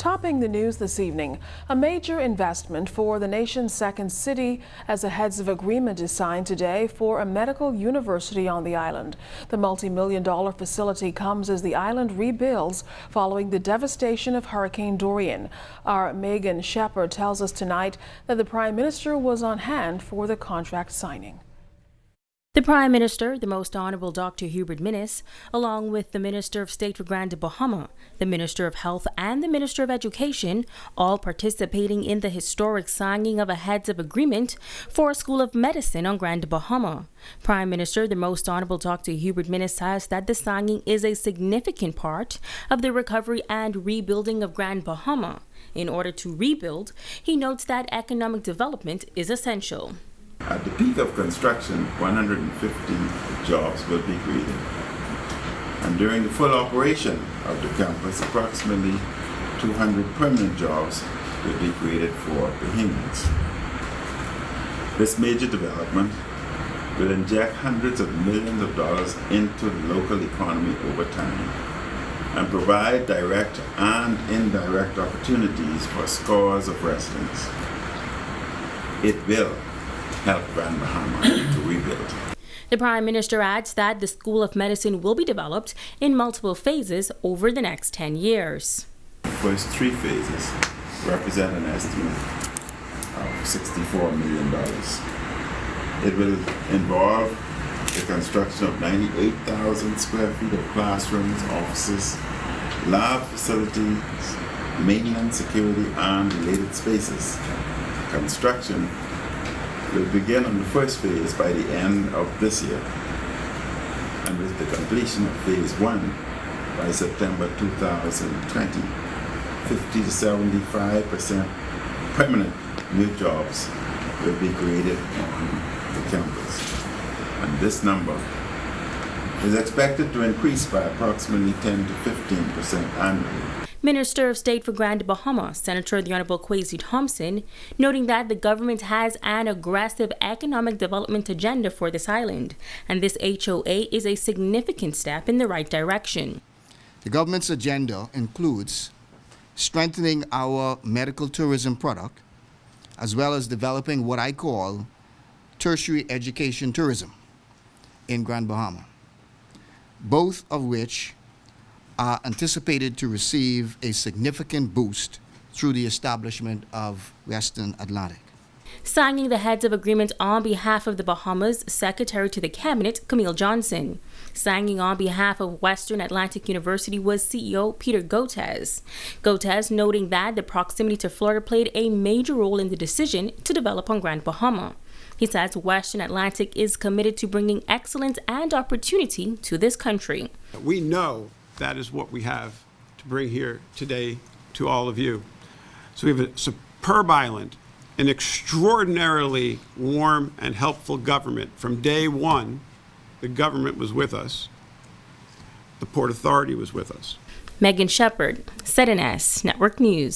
Topping the news this evening, a major investment for the nation's second city as a heads of agreement is signed today for a medical university on the island. The multi-million-dollar facility comes as the island rebuilds following the devastation of Hurricane Dorian. Our Megan Shepard tells us tonight that the Prime Minister was on hand for the contract signing. The Prime Minister, the Most Honourable Dr. Hubert Minnis, along with the Minister of State for Grand Bahama, the Minister of Health and the Minister of Education, all participating in the historic signing of a heads of agreement for a School of Medicine on Grand Bahama. Prime Minister, the Most Honourable Dr. Hubert Minnis says that the signing is a significant part of the recovery and rebuilding of Grand Bahama. In order to rebuild, he notes that economic development is essential. At the peak of construction, 150 jobs will be created. And during the full operation of the campus, approximately 200 permanent jobs will be created for Bahamians. This major development will inject hundreds of millions of dollars into the local economy over time and provide direct and indirect opportunities for scores of residents. It will help Grand Bahama to rebuild. The Prime Minister adds that the School of Medicine will be developed in multiple phases over the next 10 years. The first 3 phases represent an estimate of $64 million. It will involve the construction of 98,000 square feet of classrooms, offices, lab facilities, maintenance, security, and related spaces. Construction will begin on the first phase by the end of this year, and with the completion of phase 1 by September 2020, 50 to 75% permanent new jobs will be created on the campus. And this number is expected to increase by approximately 10 to 15% annually. Minister of State for Grand Bahama, Senator the Honourable Kwesi Thompson, noting that the government has an aggressive economic development agenda for this island, and this H.O.A. is a significant step in the right direction. The government's agenda includes strengthening our medical tourism product, as well as developing what I call tertiary education tourism in Grand Bahama, both of which are anticipated to receive a significant boost through the establishment of Western Atlantic. Signing the heads of agreement on behalf of the Bahamas, Secretary to the Cabinet, Camille Johnson. Signing on behalf of Western Atlantic University was CEO Peter Gotez. Gotez noting that the proximity to Florida played a major role in the decision to develop on Grand Bahama. He says Western Atlantic is committed to bringing excellence and opportunity to this country. We know that is what we have to bring here today to all of you. So we have a superb island, an extraordinarily warm and helpful government. From day one, the government was with us. The Port Authority was with us. Megan Shepard, ZNS Network News.